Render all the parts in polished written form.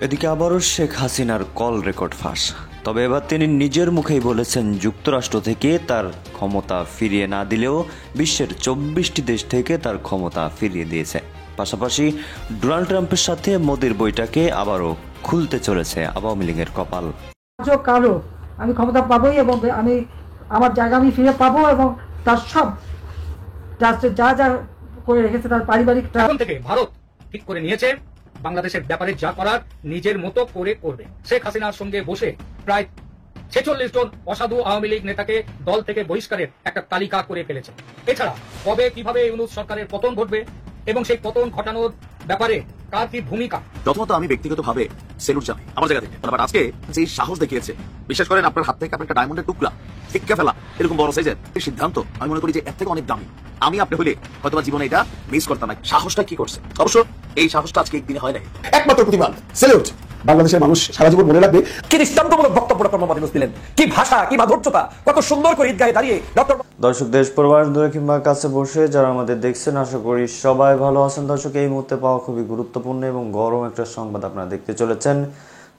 এদিকে আবারও শেখ হাসিনার কল রেকর্ড ফাঁস। তবে এবার তিনি নিজের মুখেই বলেছেন যুক্তরাষ্ট্র থেকে তার ক্ষমতা ফিরিয়ে না দিলেও বিশ্বের 24টি দেশ থেকে তার ক্ষমতা ফিরিয়ে দিয়েছে। পাশাপাশি ডোনাল্ড ট্রাম্পের সাথে মোদির বৈঠকে আবারও খুলতে চলেছে আওয়ামী লীগের কপাল। কারো আমি ক্ষমতা পাবোই এবং আমি আমার জায়গা আমি ফিরে পাবো এবং তার সব যা যা করে রেখেছে তার পারিবারিক থেকে ভারত ঠিক করে নিয়েছে বাংলাদেশের ব্যাপারে যা করার নিজের মতো করে করবে। শেখ হাসিনার সঙ্গে বসে প্রায় 46 জন অসাধু আওয়ামী লীগ নেতাকে দল থেকে বহিষ্কারের একটা তালিকা করে ফেলেছে। এছাড়া কবে কিভাবে ইউনূস সরকারের পতন ঘটবে এবং সেই পতন ঘটানোর ব্যাপারে কার কি ভূমিকা, প্রথমত আমি ব্যক্তিগতভাবে সেলুট জানাই আমার জায়গা থেকে। বাট আজকে যে সাহস দেখিয়েছে, বিশেষ করেন আপনার হাত থেকে আপনার একটা ডায়মন্ডের টুকরা টিক্কা ফেলা এরকম বড় সাইজের সিদ্ধান্ত, আমি মনে করি যে এর থেকে অনেক দামি। আমি আপনি হলে হয়তো জীবনে এটা মিস করতাম না। সাহসটা কি করছে, অবশ্য এই সাহসটা আজকে একদিনে হয় নাই। একমাত্র প্রতিবাদ সেলুট। বাংলাদেশের মানুষ সারা জীবন মনে রাখবে কি দৃষ্টান্তমূলক বক্তব্য ডক্টর মোহাম্মদ ইউনূস দিলেন, কি ভাষা, কি মাধুর্যতা, কত সুন্দর করে ঈদগাহে দাঁড়িয়ে ডক্টর। দর্শক, দেশ প্রবাস দূরে কিংবা কাছে বসে যারা আমাদের দেখছেন, আশা করি সবাই ভালো আছেন। দর্শক, এই মুহূর্তে পাওয়া খুবই গুরুত্বপূর্ণ এবং গরম একটা সংবাদ আপনারা দেখতে চলেছেন,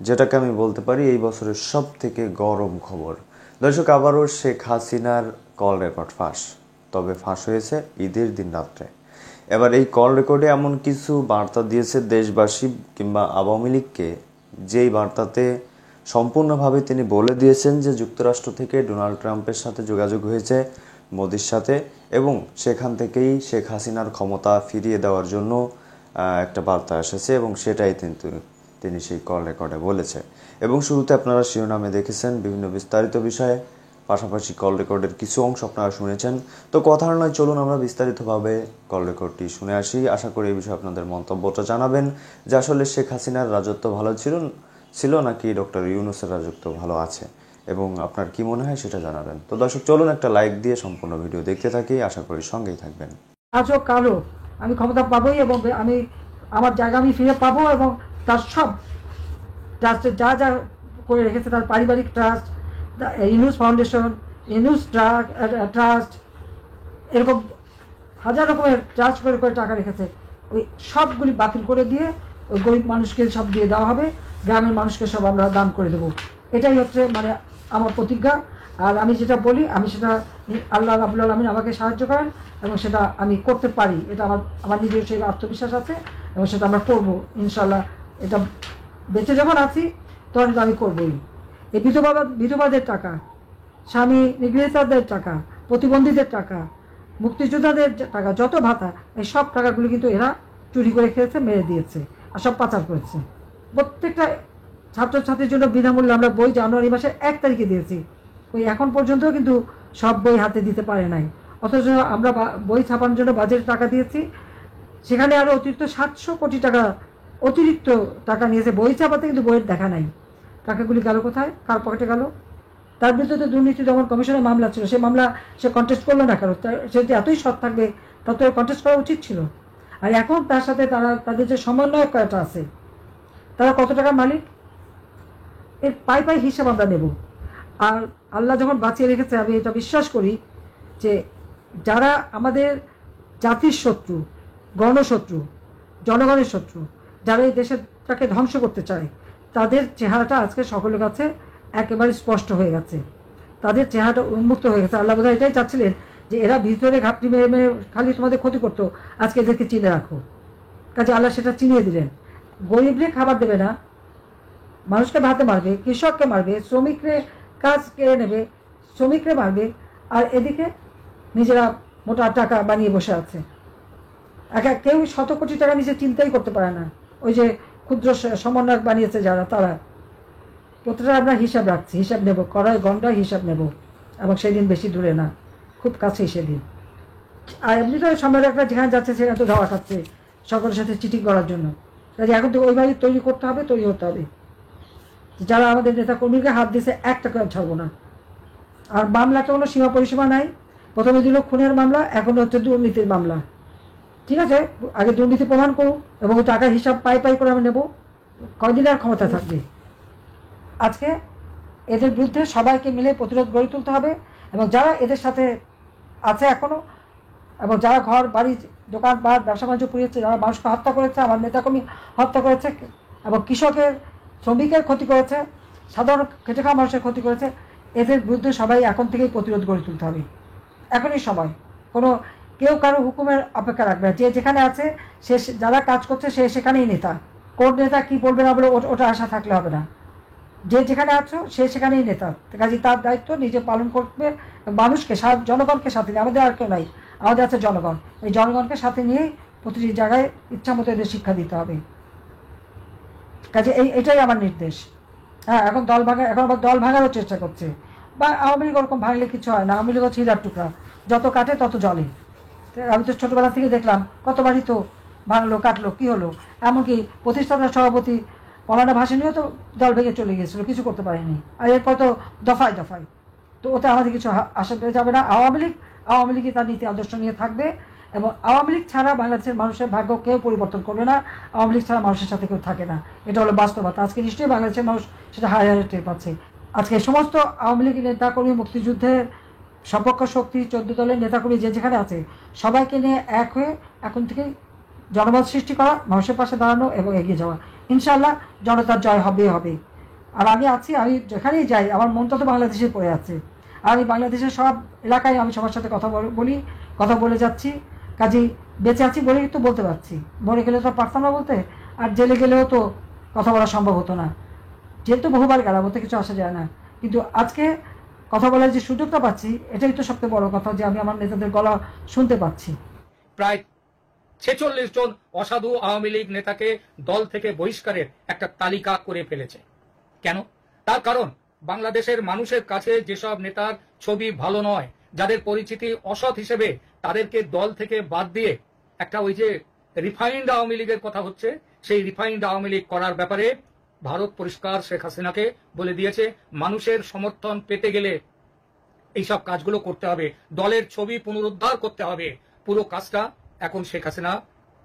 যেটাকে আমি বলতে পারি এই বছরের সব থেকে গরম খবর। দর্শক, আবারও শেখ হাসিনার কল রেকর্ড ফাঁস। তবে ফাঁস হয়েছে ঈদের দিন রাত্রে। এবার এই কল রেকর্ডে এমন কিছু বার্তা দিয়েছে দেশবাসী কিংবা আওয়ামী লীগকে, যেই বার্তাতে সম্পূর্ণভাবে তিনি বলে দিয়েছেন যে যুক্তরাষ্ট্র থেকে ডোনাল্ড ট্রাম্পের সাথে যোগাযোগ হয়েছে মোদির সাথে এবং সেখান থেকেই শেখ হাসিনার ক্ষমতা ফিরিয়ে দেওয়ার জন্য একটা বার্তা এসেছে এবং সেটাই তিনি সেই কল রেকর্ডে বলেছে। এবং শুরুতে আপনারা শিরোনামে দেখেছেন বিভিন্ন বিস্তারিত বিষয়ে, পাশাপাশি কল রেকর্ডের কিছু অংশ আপনারা শুনেছেন। তো কথা নয়, চলুন আমরা বিস্তারিতভাবে কল রেকর্ডটি শুনে আসি। আশা করি এই বিষয়ে আপনাদের মন্তব্যটা জানাবেন যে আসলে শেখ হাসিনার রাজত্ব ভালো ছিল নাকি ডক্টর ইউনূসের রাজত্ব ভালো আছে, এবং আপনার কি মনে হয় সেটা জানাবেন। তো দর্শক, চলুন একটা লাইক দিয়ে সম্পূর্ণ ভিডিও দেখতে থাকি, আশা করি সঙ্গেই থাকবেন। আজও কারো আমি ক্ষমতা পাবোই এবং আমি আমার জায়গা আমি ফিরে পাবো এবং তার সব যা যা করে রেখেছে তার পারিবারিক trust, Yunus foundation, Yunus trust, এরকম হাজার রকমের ট্রাস্ট করে করে টাকা রেখেছে, ওই সবগুলি বাতিল করে দিয়ে ওই গরিব মানুষকে সব দিয়ে দেওয়া হবে, গ্রামের মানুষকে সব আমরা দান করে দেবো। এটাই হচ্ছে মানে আমার প্রতিজ্ঞা। আর আমি যেটা বলি আমি সেটা আল্লাহ রাব্বুল আলামিন আমাকে সাহায্য করেন এবং সেটা আমি করতে পারি, এটা আমার নিজের সেই আত্মবিশ্বাস আছে এবং সেটা আমরা করবো ইনশাল্লাহ। এটা বেঁচে যখন আছি তখন আমি করবোই। এই বিধবাদের টাকা, স্বামী নিগৃহীতাদের টাকা, প্রতিবন্ধীদের টাকা, মুক্তিযোদ্ধাদের টাকা, যত ভাতা, এই সব টাকাগুলো কিন্তু এরা চুরি করে খেয়েছে, মেরে দিয়েছে আর সব পাচার করেছে। প্রত্যেকটা ছাত্রছাত্রীর জন্য বিনামূল্যে আমরা বই জানুয়ারি মাসের 1 তারিখে দিয়েছি, ওই এখন পর্যন্ত কিন্তু সব বই হাতে দিতে পারে নাই। অথচ আমরা বই ছাপানোর জন্য বাজেট টাকা দিয়েছি, সেখানে আরও অতিরিক্ত 700 কোটি টাকা অতিরিক্ত টাকা নিয়েছে বই ছাপাতে, কিন্তু বইয়ের দেখা নাই। টাকাগুলি গেল কোথায়, কার পকেটে গেল? তার বিরুদ্ধে দুর্নীতি দমন কমিশনের মামলা ছিল, সেই মামলা সে কন্টেস্ট করলো না কেন? সে যদি এতই সৎ থাকবে তত কন্টেস্ট করা উচিত ছিল। আর এখন তার সাথে তাদের যে সমন্বয়ক কয়টা আছে, তারা কত টাকার মালিক, এর পাই হিসাব আমরা নেব। আর আল্লাহ যখন বাঁচিয়ে রেখেছে, আমি এটা বিশ্বাস করি যে যারা আমাদের জাতির শত্রু, গণশত্রু, জনগণের শত্রু, যারা এই দেশটাকে ধ্বংস করতে চায়, তাদের চেহারাটা আজকে সকলের কাছে একেবারে স্পষ্ট হয়ে গেছে, তাদের চেহারাটা উন্মুক্ত হয়ে গেছে। আল্লাহ বোধহয় এটাই চাচ্ছিলেন যে এরা ভিতরে ঘাপটি মেরে খালি তোমাদের ক্ষতি করতো, আজকে এদেরকে চিনে রাখো। কাজে আল্লাহ সেটা চিনিয়ে দিলেন। গরিবরে খাবার দেবে না, মানুষকে ভাতে মারবে, কৃষককে মারবে, শ্রমিকরে কাজ কেড়ে নেবে, শ্রমিকরে মারবে, আর এদিকে নিজেরা মোটা টাকা বানিয়ে বসে আছে। কেউ 100 কোটি টাকা নিজে চিন্তাই করতে পারে না। ওই যে ক্ষুদ্র সমন্বয়ক বানিয়েছে যারা, তারা প্রতিটা আমরা হিসাব রাখছি, হিসাব নেব, কড়াই গন্ডায় হিসাব নেব, এবং সেদিন বেশি দূরে না, খুব কাছেই সেদিন। আর এমনি তো সমন্বয়করা যেখানে যাচ্ছে সেখানে তো ধাওয়া খাচ্ছে সকলের সাথে চিটিং করার জন্য। কাজে এখন তো ওইভাবে তৈরি হতে হবে। যারা আমাদের নেতা কর্মীকে হাত দিয়েছে, একটা করে ছাড়বো না। আর মামলাটা কোনো সীমা পরিসীমা নাই। প্রথমে দিল খুনের মামলা, এখন হচ্ছে দুর্নীতির মামলা। ঠিক আছে, আগে দুর্নীতি প্রমাণ করুন এবং টাকার হিসাব পাই করে আমি নেব। কয়দিন আর ক্ষমতা থাকবে? আজকে এদের বিরুদ্ধে সবাইকে মিলে প্রতিরোধ গড়ে তুলতে হবে এবং যারা এদের সাথে আছে এখনও, এবং যারা ঘর বাড়ি দোকানপাট ব্যবসা বাণিজ্য পুড়িয়েছে, যারা মানুষকে হত্যা করেছে, আমার নেতাকর্মী হত্যা করেছে এবং কৃষকের শ্রমিকের ক্ষতি করেছে, সাধারণ খেটে খাওয়া মানুষের ক্ষতি করেছে, এদের বিরুদ্ধে সবাই এখন থেকেই প্রতিরোধ গড়ে তুলতে হবে। এখনই সময়, কোনো কেউ কারো হুকুমের অপেক্ষা রাখবে না। যে যেখানে আছে সে যারা কাজ করছে সে সেখানেই নেতা। কোন নেতা কি বলবে না বলে ওটা আশা থাকলে হবে না। যে যেখানে আছো সে সেখানেই নেতা, কাজে তার দায়িত্ব নিজে পালন করবে। মানুষকে জনগণকে সাথে নিয়ে, আমাদের আর কেউ নাই, আমাদের আছে জনগণ। এই জনগণকে সাথে নিয়েই প্রতিটি জায়গায় ইচ্ছা মতো এদের শিক্ষা দিতে হবে। কাজে এটাই আমার নির্দেশ। হ্যাঁ, এখন আবার দল ভাঙারও চেষ্টা করছে। বা আওয়ামী লীগ ওরকম ভাঙলে কিছু হয় না, আওয়ামী লীগ হচ্ছে হীরার টুকরা, যত কাটে তত জলে। আমি তো ছোটবেলা থেকে দেখলাম কতবারই তো ভাঙলো কাটলো, কি হলো। এমনকি প্রতিষ্ঠাতা সভাপতি মৌলানা ভাসানীও তো দল ভেঙে চলে গিয়েছিল, কিছু করতে পারেনি। আর এরপর তো দফায় দফায়, তো ওতে আমাদের কিছু আশা পেয়ে যাবে না। আওয়ামী লীগই তার নীতি আদর্শ নিয়ে থাকবে এবং আওয়ামী লীগ ছাড়া বাংলাদেশের মানুষের ভাগ্য কেউ পরিবর্তন করবে না। আওয়ামী লীগ ছাড়া মানুষের সাথে কেউ থাকে না, এটা হলো বাস্তবতা। আজকে নিশ্চয়ই বাংলাদেশের মানুষ সেটা হারে হারে টের পাচ্ছে। আজকে সমস্ত আওয়ামী লীগের নেতাকর্মী, মুক্তিযুদ্ধের সপক্ষ শক্তি, 14 দলের নেতাকর্মী যে যেখানে আছে সবাইকে নিয়ে এক হয়ে এখন থেকে জনমত সৃষ্টি করা, মানুষের পাশে দাঁড়ানো এবং এগিয়ে যাওয়া। ইনশাআল্লাহ জনতার জয় হবে হবে। আর আমি আমি যেখানেই যাই আমার মনটা তো বাংলাদেশে পড়ে আছে। আর আমি বাংলাদেশের সব এলাকায় আমি সবার সাথে কথা বলে যাচ্ছি। কাজেই বেঁচে আছি বলেই তো বলতে পারছি, মরে গেলে তো পারতাম না বলতে, আর জেলে গেলেও তো কথা বলা সম্ভব হতো না। যেহেতু বহুবার গেলাম, ওতে কিছু আসা যায় না। কিন্তু আজকে কথা বলার যে সুযোগটা পাচ্ছি, এটাই তো সবচেয়ে বড় কথা, যে আমি আমার নেতাদের গলা শুনতে পাচ্ছি। প্রায় 46 জন অসাধু আওয়ামী লীগ নেতাকে দল থেকে বহিষ্কারের একটা তালিকা করে ফেলেছে। কেন? তার কারণ বাংলাদেশের মানুষের কাছে যেসব নেতার ছবি ভালো নয়, যাদের পরিচিতি অসৎ হিসেবে, তাদেরকে দল থেকে বাদ দিয়ে একটা ওই যে রিফাইন্ড আওয়ামী লীগের কথা হচ্ছে, সেই রিফাইন্ড আওয়ামী লীগ করার ব্যাপারে ভারত পরিষ্কার শেখ হাসিনাকে বলে দিয়েছে, মানুষের সমর্থন পেতে গেলে এইসব কাজগুলো করতে হবে, দলের ছবি পুনরুদ্ধার করতে হবে। পুরো কাজটা এখন শেখ হাসিনা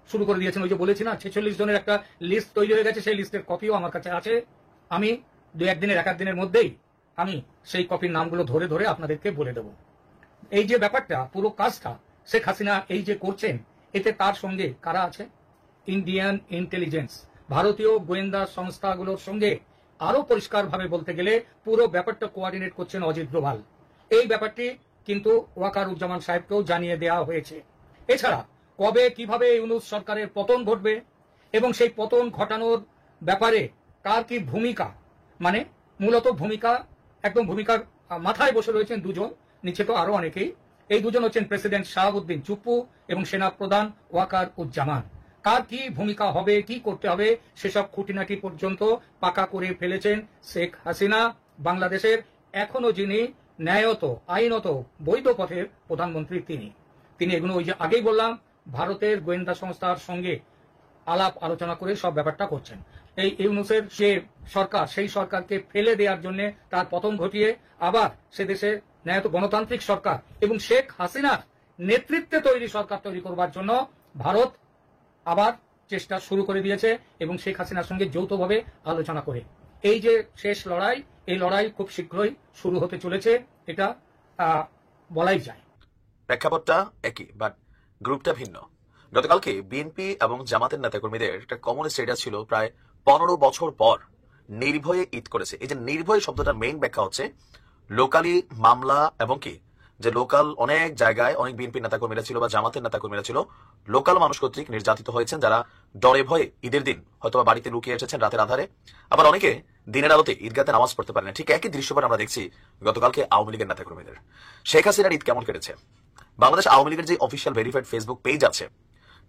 শুরু করে দিয়েছেন। ওই যে বলেছি না, 46 জনের একটা লিস্ট তৈরি হয়ে গেছে, সেই লিস্টের কপিও আমার কাছে আছে। আমি এক দিনের মধ্যেই আমি সেই কপির নামগুলো ধরে ধরে আপনাদেরকে বলে দেব। এই যে ব্যাপারটা, পুরো কাজটা শেখ হাসিনা এই যে করছেন, এতে তার সঙ্গে কারা আছে? ইন্ডিয়ান ইন্টেলিজেন্স, ভারতীয় গোয়েন্দা সংস্থাগুলোর সঙ্গে আরো পরিষ্কারভাবে বলতে গেলে পুরো ব্যাপারটা কোঅর্ডিনেট করছেন অজিত ডোভাল। এই ব্যাপারটি কিন্তু ওয়াকারুজ্জামান সাহেবকেও জানিয়ে দেওয়া হয়েছে। এছাড়া কবে কিভাবে ইউনূস সরকারের পতন ঘটবে এবং সেই পতন ঘটানোর ব্যাপারে কার কি ভূমিকা, মানে মূলত ভূমিকার মাথায় বসে রয়েছেন দুজন, নিচে তো আরো অনেকেই। এই দুজন হচ্ছেন প্রেসিডেন্ট শাহাবুদ্দিন চুপ্পু এবং সেনা প্রধান ওয়াকারুজ্জামান। কার কি ভূমিকা হবে, কি করতে হবে, সেসব খুঁটিনাটি পর্যন্ত পাকা করে ফেলেছেন শেখ হাসিনা। বাংলাদেশের এখনো যিনি ন্যায়ত আইনত বৈধ পথের প্রধানমন্ত্রী তিনি এগুলো ওই যে আগেই বললাম ভারতের গোয়েন্দা সংস্থার সঙ্গে আলাপ আলোচনা করে সব ব্যাপারটা করছেন। এই ইউনূসের যে সরকার, সেই সরকারকে ফেলে দেওয়ার জন্য তার পতন ঘটিয়ে আবার সে দেশে ন্যায়ত গণতান্ত্রিক সরকার এবং শেখ হাসিনার নেতৃত্বে তৈরি সরকার তৈরি করবার জন্য ভারত আবার চেষ্টা শুরু করে দিয়েছে এবং শেখ হাসিনার সঙ্গে যৌথভাবে আলোচনা করে এই যে শেষ লড়াই, এই লড়াই খুব শীঘ্রই শুরু হতে চলেছে, এটা বলাই যায়। প্রেক্ষাপটটা একই, বাট গ্রুপটা ভিন্ন। গতকালকে বিএনপি এবং জামাতের নেতাকর্মীদের একটা কমন স্টেটাস ছিল প্রায় 15 বছর পর নির্ভয়ে ঈদ করেছে। এই যে নির্ভয় শব্দটার মেইন ব্যাখ্যা হচ্ছে লোকালি মামলা এবং কি যে লোকাল অনেক জায়গায় অনেক বিএনপি নেতাকর্মীরা ছিল বা জামাতের নেতাকর্মীরা ছিল লোকাল মানুষ কর্তৃক নির্যাতিত হয়েছেন, যারা ডরে ভয়ে ঈদের দিন হয়তো বাড়িতে লুকিয়ে এসেছেন রাতের আধারে, আবার অনেকে দিনের আলোতে ঈদগাতে নামাজ পড়তে পারেন না। ঠিক একই দৃশ্যপট আমরা দেখছি গতকালকে আওয়ামী লীগের নেতাকর্মীদের। শেখ হাসিনার ঈদ কেমন কেটেছে? বাংলাদেশ আওয়ামী লীগের যে অফিসিয়াল ভেরিফাইড ফেসবুক পেজ আছে,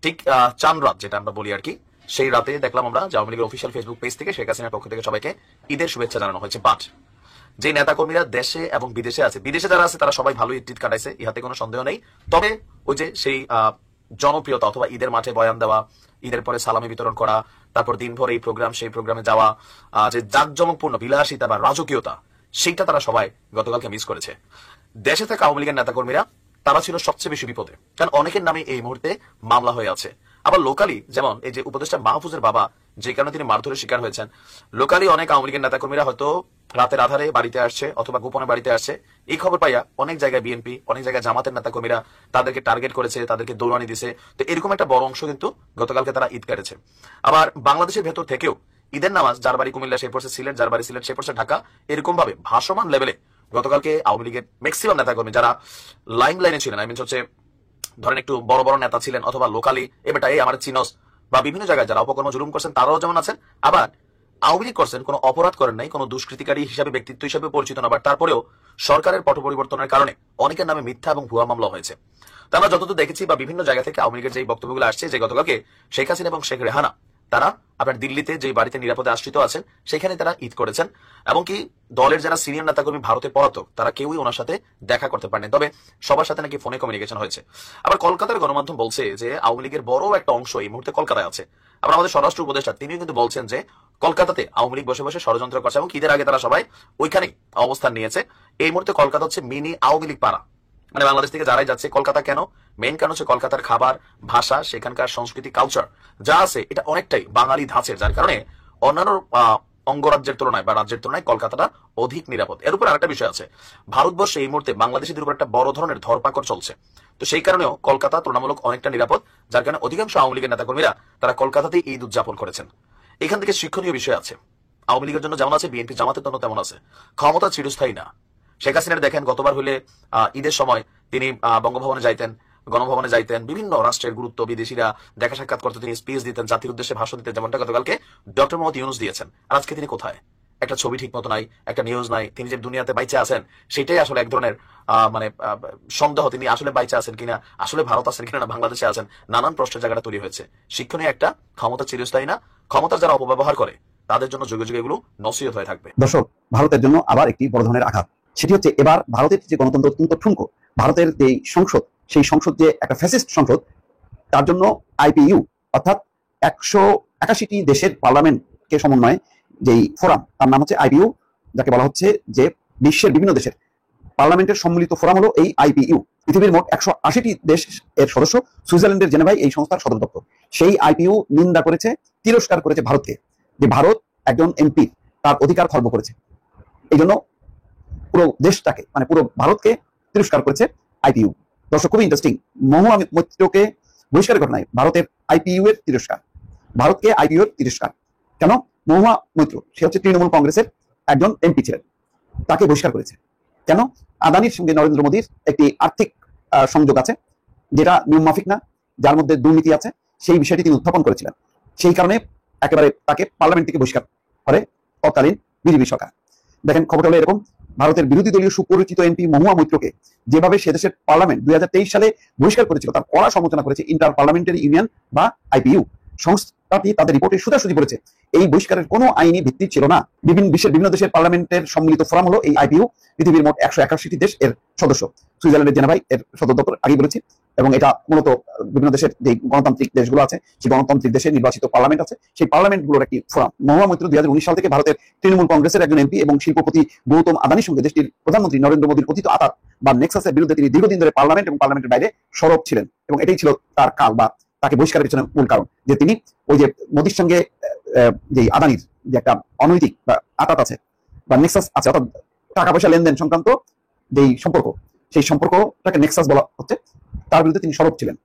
ঠিক চাঁদ রাত যেটা আমরা বলি আর কি, সেই রাতে দেখলাম আমরা যে আওয়ামী লীগের অফিসিয়াল ফেসবুক পেজ থেকে শেখ হাসিনার পক্ষ থেকে সবাইকে ঈদের শুভেচ্ছা জানানো হয়েছে। বাট যে নেতাকর্মীরা দেশে এবং বিদেশে আছে, বিদেশে যারা আছে তারা সবাই ভালো ঈদ কাটাইছে, ইহাতে কোনো সন্দেহ নেই। তবে ওই যে সেই জনপ্রিয়তা অথবা ঈদের মাঠে বয়ান দেওয়া, ঈদের পরে সালামি বিতরণ করা, তারপর দিনভর এই প্রোগ্রাম সেই প্রোগ্রামে যাওয়া, যে জাঁকজমকপূর্ণ বিলাসিতা বা রাজকীয়তা, সেইটা তারা সবাই গতকালকে মিস করেছে। দেশে থাকা আওয়ামী লীগের নেতাকর্মীরা তারা ছিল সবচেয়ে বেশি বিপদে, কারণ অনেকের নামে এই মুহূর্তে মামলা হয়ে আছে। আবার লোকালি যেমন এই যে উপদেষ্টা মাহফুজের বাবা যে কারণে তিনি মারধরের শিকার হয়েছেন, লোকালি অনেক আওয়ামী লীগের নেতাকর্মীরা হয়তো রাতের আধারে বাড়িতে আসছে অথবা গোপনে বাড়িতে আসছে, এই খবর পাইয়া অনেক জায়গায় বিএনপি, অনেক জায়গায় জামাতের নেতাকর্মীরা তাদেরকে টার্গেট করেছে, তাদেরকে দৌড়ানি দিছে। তো এরকম একটা বড় অংশ কিন্তু গতকালকে তারা ঈদ কেটেছে। আবার বাংলাদেশের ভেতর থেকেও ঈদের নামাজ যার বাড়ি কুমিল্লা সে পড়ছে সিলেট, যার বাড়ি সিলেট সে পড়ছে ঢাকা, এরকম ভাবে ভাসমান লেভেলে গতকালকে আওয়ামী লীগের ম্যাক্সিমাম নেতাকর্মী যারা লাইনে ছিলেন, আই মিন হচ্ছে ধরেন একটু বড় বড় নেতা ছিলেন অথবা লোকালি এবারটা এই আমার চিনস বা বিভিন্ন জায়গায় যারা অপকর্ম জুলুম করছেন তারাও যেমন আছেন, আবার আওয়ামী লীগ করছেন কোনো অপরাধ করেন নাই, কোনো দুষ্কৃতিকারী হিসাবে ব্যক্তিত্ব হিসাবে পরিচিত না, বাট তারপরেও সরকারের পট পরিবর্তনের কারণে অনেকের নামে মিথ্যা এবং ভুয়া মামলা হয়েছে। তা আমরা যতদূর দেখেছি বা বিভিন্ন জায়গা থেকে আওয়ামী লীগের যে বক্তব্যগুলো আসছে যে গতকালকে শেখ হাসিনা এবং শেখ রেহানা তারা আপনার দিল্লিতে যে বাড়িতে নিরাপদে আশ্রিত আছেন সেখানে তারা ঈদ করেছেন, এবং কি দলের যারা সিনিয়র নেতাকর্মী ভারতে পলাতক তারা কেউই ওনার সাথে দেখা করতে পারেনি, তবে সবার সাথে নাকি ফোনে কমিউনিকেশন হয়েছে। আবার কলকাতার গণমাধ্যম বলছে যে আওয়ামী লীগের বড় একটা অংশ এই মুহূর্তে কলকাতায় আছে। আবার আমাদের স্বরাষ্ট্র উপদেষ্টা তিনিও কিন্তু বলছেন যে কলকাতাতে আওয়ামী লীগ বসে বসে ষড়যন্ত্র করছে, এবং ঈদের আগে তারা সবাই ওইখানেই অবস্থান নিয়েছে। এই মুহূর্তে কলকাতা হচ্ছে মিনি আওয়ামী লীগ পাড়া, মানে বাংলাদেশ থেকে যারাই যাচ্ছে কলকাতা কেন, মেইন কারণ হচ্ছে কলকাতার খাবার, ভাষা, সেখানকার সংস্কৃতি, কালচার যা আছে এটা অনেকটাই বাঙালি ধাঁচের, যার কারণে অন্যান্য অঙ্গরাজ্যের তুলনায় বা রাজ্যের তুলনায় কলকাতাটা অধিক নিরাপদ। এর উপর আরেকটা বিষয় আছে, ভারতবর্ষে এই মুহূর্তে বাংলাদেশিদের উপর একটা বড় ধরনের ধরপাকড় চলছে, তো সেই কারণেও কলকাতা তুলনামূলক অনেকটা নিরাপদ, যার কারণে অধিকাংশ আওয়ামী লীগের নেতাকর্মীরা তারা কলকাতাতেই ঈদ উদযাপন করেছেন। এখান থেকে শিক্ষণীয় বিষয় আছে, আওয়ামী লীগের জন্য যেমন আছে বিএনপি জামাতের জন্য তেমন আছে। ক্ষমতা চিরস্থায়ী না। শেখ হাসিনার দেখেন গতবার হলে ঈদের সময় তিনি বঙ্গভবনে যাইতেন, গণভবনে যাইতেন, বিভিন্ন রাষ্ট্রের গুরুত্ব বিদেশিরা দেখা সাক্ষাৎ করতে তিনি স্পিচ দিতেন, জাতির উদ্দেশ্যে ভাষণ দিতেন, যেমনটা গতকালকে ডক্টর মোহাম্মদ ইউনূস দিয়েছেন। আর আজকে তিনি কোথায়? একটা ছবি ঠিক মতো নাই, একটা নিউজ নাই, তিনি যে দুনিয়াতে বাইচে আছেন সেটাই আসলে এক ধরনের মানে সন্দেহ, তিনি আসলে বাইচে আছেন কিনা, আসলে ভারত আছেন কিনা, না বাংলাদেশে আছেন, নানান প্রশ্নের জায়গাটা তৈরি হয়েছে। শিক্ষণীয় একটা, ক্ষমতা চিরস্থায়ী না, ক্ষমতার যারা অপব্যবহার করে তাদের জন্য যুগে যুগে এগুলো নসিহত হয়ে থাকবে। দর্শক, ভারতের জন্য আবার একটি বড় ধরনের আঘাত, সেটি হচ্ছে এবার ভারতের যে গণতন্ত্র অত্যন্ত ঠুনকো, ভারতের যে সংসদ, সেই সংসদ যে একটা ফ্যাসিস্ট সংসদ, তার জন্য আইপিইউ অর্থাৎ 181টি দেশের পার্লামেন্টকে সমন্বয়ে যেই ফোরাম, তার নাম হচ্ছে আইপিইউ, যাকে বলা হচ্ছে যে বিশ্বের বিভিন্ন দেশের পার্লামেন্টের সম্মিলিত ফোরাম হলো এই আইপিইউ। পৃথিবীর মোট 180টি দেশ এর সদস্য, সুইজারল্যান্ডের জেনেভায় এই সংস্থার সদর দপ্তর। সেই আইপিইউ নিন্দা করেছে, তিরস্কার করেছে ভারতকে, যে ভারত একজন এমপি তার অধিকার খর্ব করেছে। এই জন্য পুরো দেশটাকে, মানে পুরো ভারতকে তিরস্কার করেছে আইপিইউ। দর্শক, খুবই ইন্টারেস্টিং, মহুয়া মৈত্রকে বহিষ্কারের ঘটনায় ভারতের আইপিইউ এর তিরস্কার, ভারতকে আইপিইউ এর তিরস্কার। কেন? মহুয়া মৈত্র সে হচ্ছে তৃণমূল কংগ্রেসের একজন এমপি ছিলেন, তাকে বহিষ্কার করেছে। কেন? আদানির সঙ্গে নরেন্দ্র মোদীর একটি আর্থিক সংযোগ আছে, যেটা নিয়ম মাফিক না, যার মধ্যে দুর্নীতি আছে, সেই বিষয়টি তিনি উত্থাপন করেছিলেন। সেই কারণে একেবারে তাকে পার্লামেন্ট থেকে বহিষ্কার করে তৎকালীন বিজেপি সরকার। দেখেন, খবরটা হলো এরকম, ভারতের বিরোধী দলীয় সুপরিচিত এমপি মহুয়া মৈত্রকে যেভাবে সে দেশের পার্লামেন্ট 2023 সালে বহিষ্কার করেছিল, তার কড়া সমালোচনা করেছে ইন্টার পার্লামেন্টারি ইউনিয়ন বা আইপিইউ। সংস্থাটি তাদের রিপোর্টে সোজাসুজি বলেছে এই বহিষ্কারের কোনো আইনি ভিত্তি ছিল না। বিশ্বের বিভিন্ন দেশের পার্লামেন্টের সম্মিলিত ফোরাম হলো এই আইপিইউ। পৃথিবীর মোট 181টি দেশ এর সদস্য, সুইজারল্যান্ডের জেনেভায় এর সদর দপ্তর, আগেই বলেছি। এবং এটা মূলত বিভিন্ন দেশের যে গণতান্ত্রিক দেশগুলো আছে, সেই গণতান্ত্রিক দেশে নির্বাচিত পার্লামেন্ট আছে, সেই পার্লামেন্টগুলোর একটি ফোরাম। মহুয়া মৈত্র 2019 সাল থেকে ভারতের তৃণমূল কংগ্রেসের একজন এমপি এবং শিল্পপতি গৌতম আদানির সঙ্গে দেশটির প্রধানমন্ত্রী নরেন্দ্র মোদীর কথিত আতাত বা নেক্সাসের বিরুদ্ধে তিনি দীর্ঘদিন ধরে পার্লামেন্ট এবং পার্লামেন্টের বাইরে সরব ছিলেন, এবং এটাই ছিল তার কাল বা তাকে বহিষ্কারের পিছনে মূল কারণ, যে তিনি ওই যে মোদীর সঙ্গে যে আদানির যে একটা অনৈতিক বা আতাত আছে বা নেক্সাস আছে, অর্থাৎ টাকা পয়সা লেনদেন সংক্রান্ত যেই সম্পর্ক, সেই সম্পর্কটাকে নেক্সাস বলা হচ্ছে, তার বিরুদ্ধে তিনি সরব ছিলেন।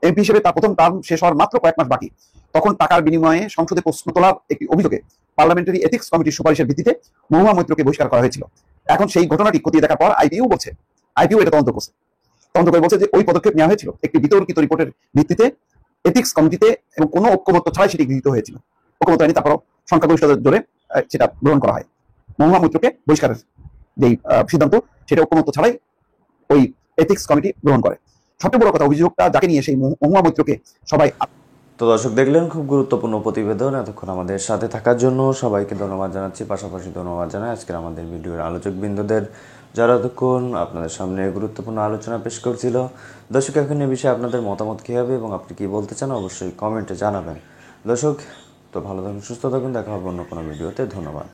এমপি হিসেবে তার প্রথম টার্ম শেষ হওয়ার মাত্র কয়েক মাস বাকি, তখন টাকার বিনিময়ে সংসদে প্রশ্ন তোলার একটি অভিযোগে পার্লামেন্টারি এথিক্স কমিটির সুপারিশের ভিত্তিতে মহুয়া মৈত্রকে বহিষ্কার করা হয়েছিল। এখন সেই ঘটনাটি খতিয়ে দেখার পর আইপিইউ এটা তদন্ত করে বলছে যে ওই পদক্ষেপ নেওয়া হয়েছিল একটি বিতর্কিত রিপোর্টের ভিত্তিতে এথিক্স কমিটিতে, এবং কোনো ঐক্যমত্য ছাড়াই সেটি গৃহীত হয়েছিল। ঐক্যমত্য হয়নি, তারপর সংখ্যাগরিষ্ঠতার জোরে সেটা গ্রহণ করা হয়। মহুয়া মৈত্রকে বহিষ্কারের যেই সিদ্ধান্ত, সেটা ঐক্যমত্য ছাড়াই ওই এথিক্স কমিটি গ্রহণ করে। সবচেয়ে বড় কথা, অভিযোগটা যাকে নিয়ে, সেই মহুয়া মৈত্রকে সবাই। তো দর্শক, দেখলেন খুব গুরুত্বপূর্ণ প্রতিবেদন। এতক্ষণ আমাদের সাথে থাকার জন্য সবাইকে ধন্যবাদ জানাচ্ছি, পাশাপাশি ধন্যবাদ জানাই আজকের আমাদের ভিডিওর আলোচক বিন্দুদের, যারা এতক্ষণ আপনাদের সামনে গুরুত্বপূর্ণ আলোচনা পেশ করছিল। দর্শক, এখন এই বিষয়ে আপনাদের মতামত কী হবে এবং আপনি কি বলতে চান অবশ্যই কমেন্টে জানাবেন। দর্শক, তো ভালো থাকুন, সুস্থ থাকুন, দেখা হবে অন্য কোনো ভিডিওতে। ধন্যবাদ।